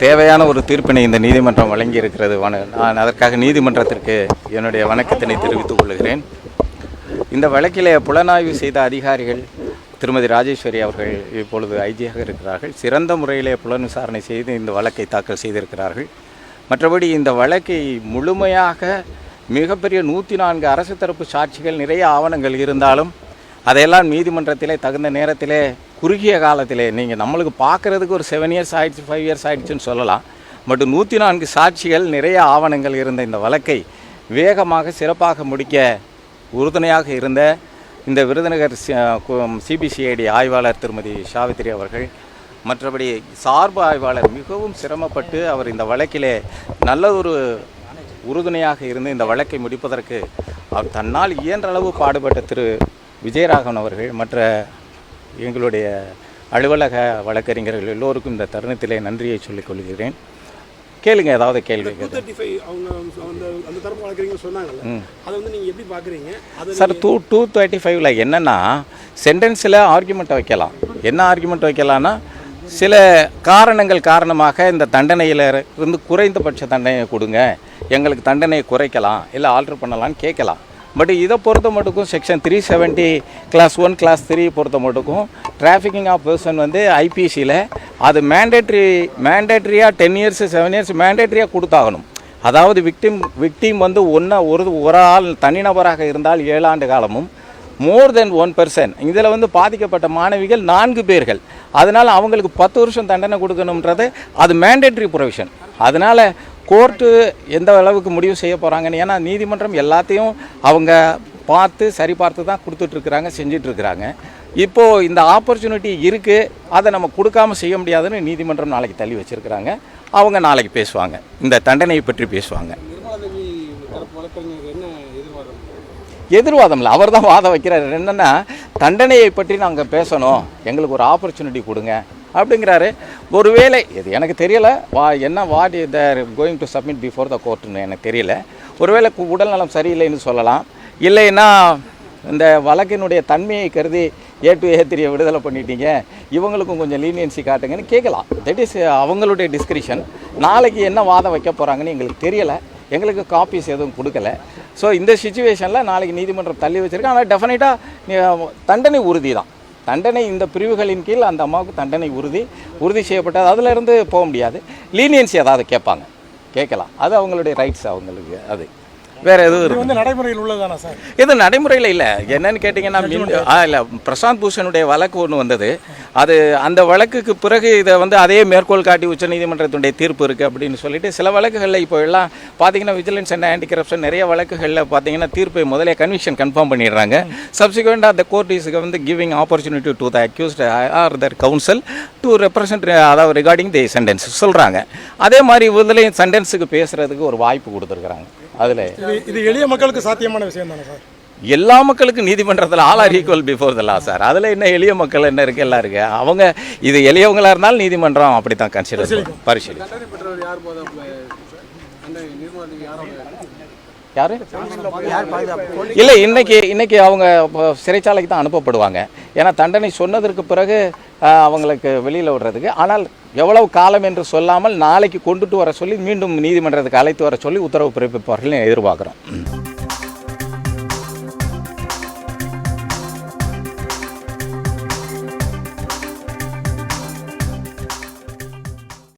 தேவையான ஒரு தீர்ப்பினை இந்த நீதிமன்றம் வழங்கி இருக்கிறது. நான் அதற்காக நீதிமன்றத்திற்கு என்னுடைய வணக்கத்தினை தெரிவித்துக் கொள்கிறேன். இந்த வழக்கிலே புலனாய்வு செய்த அதிகாரிகள் திருமதி ராஜேஸ்வரி அவர்கள் இப்பொழுது ஐஜியாக இருக்கிறார்கள். சிறந்த முறையிலே புலன் விசாரணை செய்து இந்த வழக்கை தாக்கல் செய்திருக்கிறார்கள். மற்றபடி இந்த வழக்கை முழுமையாக மிகப்பெரிய 104 அரசு தரப்பு சாட்சிகள், நிறைய ஆவணங்கள் இருந்தாலும் அதையெல்லாம் நீதிமன்றத்திலே தகுந்த நேரத்திலே குறுகிய காலத்திலே நீங்கள் நம்மளுக்கு பார்க்குறதுக்கு ஒரு 7 இயர்ஸ் ஆகிடுச்சு, 5 இயர்ஸ் ஆகிடுச்சுன்னு சொல்லலாம். பட் 104 சாட்சிகள், நிறைய ஆவணங்கள் இருந்த இந்த வழக்கை வேகமாக சிறப்பாக முடிக்க உறுதுணையாக இருந்த இந்த விருதுநகர் சிபிசிஐடி ஆய்வாளர் திருமதி சாவித்திரி அவர்கள், மற்றபடி சார்பு ஆய்வாளர் மிகவும் சிரமப்பட்டு அவர் இந்த வழக்கிலே நல்ல ஒரு உறுதுணையாக இருந்து இந்த வழக்கை முடிப்பதற்கு அவர் தன்னால் இயன்ற அளவு பாடுபட்ட திரு விஜயராகவன் அவர்கள், மற்ற எங்களுடைய அலுவலக வழக்கறிஞர்கள் எல்லோருக்கும் இந்த தருணத்திலே நன்றியை சொல்லிக் கொள்கிறேன். கேளுங்க, ஏதாவது கேள்வி. சார் 235 என்னென்னா சென்டென்ஸில் ஆர்குமெண்ட் வைக்கலாம். என்ன ஆர்குமெண்ட் வைக்கலான்னா, சில காரணங்கள் காரணமாக இந்த தண்டனையில் இருந்து குறைந்தபட்ச தண்டனையை கொடுங்க, எங்களுக்கு தண்டனையை குறைக்கலாம், இல்லை ஆல்டர் பண்ணலான்னு கேட்கலாம். பட் இதை பொறுத்த மட்டுக்கும் செக்ஷன் 370 கிளாஸ் 1 கிளாஸ் 3 பொறுத்த மட்டுக்கும் டிராஃபிக்கிங் ஆஃப் பர்சன் ஐபிசியில் அது மேண்டேட்ரியாக 10 இயர்ஸ் 7 இயர்ஸ் மேண்டேட்ரியாக கொடுத்தாகணும். அதாவது விக்டிம் ஒரு ஆள் தனிநபராக இருந்தால் 7 ஆண்டு காலமும், மோர் தென் 1 பர்சன், இதில் பாதிக்கப்பட்ட மாணவிகள் 4 பேர்கள், அதனால் அவங்களுக்கு 10 வருஷம் தண்டனை கொடுக்கணுன்றது அது மேண்டேட்ரி ப்ரொவிஷன். அதனால் கோர்ட்டு எந்த அளவுக்கு முடிவு செய்ய போகிறாங்கன்னு, ஏன்னா நீதிமன்றம் எல்லாத்தையும் அவங்க சரி பார்த்து தான் கொடுத்துட்ருக்குறாங்க, செஞ்சிட்ருக்குறாங்க. இப்போது இந்த ஆப்பர்ச்சுனிட்டி இருக்குது, அதை நம்ம கொடுக்காமல் செய்ய முடியாதுன்னு நீதிமன்றம் நாளைக்கு தள்ளி வச்சுருக்கிறாங்க. அவங்க நாளைக்கு பேசுவாங்க, இந்த தண்டனையை பற்றி பேசுவாங்க. எதிர்வாதம் இல்லை, அவர் தான் வாதம் வைக்கிறார். என்னென்னா, தண்டனையை பற்றி நாங்கள் பேசணும், எங்களுக்கு ஒரு ஆப்பர்ச்சுனிட்டி கொடுங்க அப்படிங்கிறாரு. ஒருவேளை இது எனக்கு தெரியலை, what they're going to submit before the கோர்ட்டுன்னு எனக்கு தெரியல. ஒருவேளை உடல்நலம் சரியில்லைன்னு சொல்லலாம், இல்லைன்னா இந்த வழக்கினுடைய தன்மையை கருதி A to A3 விடுதலை பண்ணிட்டீங்க, இவங்களுக்கும் கொஞ்சம் லீனியன்சி காட்டுங்கன்னு கேட்கலாம். தட் இஸ் அவங்களுடைய டிஸ்கிரிப்ஷன். நாளைக்கு என்ன வாதம் வைக்க போகிறாங்கன்னு எங்களுக்கு தெரியலை, எங்களுக்கு காப்பீஸ் எதுவும் கொடுக்கல. ஸோ இந்த சுச்சுவேஷனில் நாளைக்கு நீதிமன்றம் தள்ளி வச்சுருக்கேன். ஆனால் டெஃபினட்டாக தண்டனை உறுதி தான். தண்டனை இந்த பிரிவுகளின் கீழ் அந்த அம்மாவுக்கு தண்டனை உறுதி செய்யப்பட்டது. அதிலிருந்து போக முடியாது. லீனியன்சி ஏதாவது கேட்கலாம், அது அவங்களுடைய ரைட்ஸ், அவங்களுக்கு. அது வேறு எதுவும் நடைமுறையில் உள்ளதானா சார்? இது நடைமுறையில் இல்லை. என்னன்னு கேட்டிங்கன்னா, இல்லை, பிரசாந்த் பூஷனுடைய வழக்கு ஒன்று வந்தது. அது அந்த வழக்குக்கு பிறகு இதை அதே மேற்கோள் காட்டி உச்சநீதிமன்றத்துடைய தீர்ப்பு இருக்குது அப்படின்னு சொல்லிட்டு சில வழக்குகளில் இப்போ எல்லாம் பார்த்தீங்கன்னா விஜிலன்ஸ் அண்ட் ஆன்டி கரப்ஷன் நிறைய வழக்குகளில் பார்த்தீங்கன்னா தீர்ப்பை முதலே கன்விக்ஷன் கன்ஃபார்ம் பண்ணிடுறாங்க. சப்சிக்வெண்ட்டாக அந்த court is giving opportunity to the accused or their counsel to represent, அதாவது ரிகார்டிங் தி சென்டென்ஸ் சொல்கிறாங்க. அதே மாதிரி இதுலேயும் சென்டென்ஸுக்கு பேசுகிறதுக்கு ஒரு வாய்ப்பு கொடுத்துருக்குறாங்க. அதில் இது எளிய மக்களுக்கு சாத்தியமான விஷயம் தானே சார்? எல்லா மக்களுக்கும் நீதிமன்றத்தில் all are equal before the law sir. அதில் என்ன எளிய மக்கள் என்ன இருக்குது, எல்லாம் இருக்குது. அவங்க இது எளியவங்களாக இருந்தாலும் நீதிமன்றம் அப்படி தான் கன்சிடர் பரிசீலிக்கும். யார் இல்லை, இன்னைக்கு அவங்க சிறைச்சாலைக்கு தான் அனுப்பப்படுவாங்க. ஏன்னா தண்டனை சொன்னதற்கு பிறகு அவங்களுக்கு வெளியில் விடுறதுக்கு. ஆனால் எவ்வளவு காலம் என்று சொல்லாமல் நாளைக்கு கொண்டுட்டு வர சொல்லி மீண்டும் நீதிமன்றத்துக்கு அழைத்து வர சொல்லி உத்தரவு பிறப்பிப்பார்கள் எதிர்பார்க்குறோம்.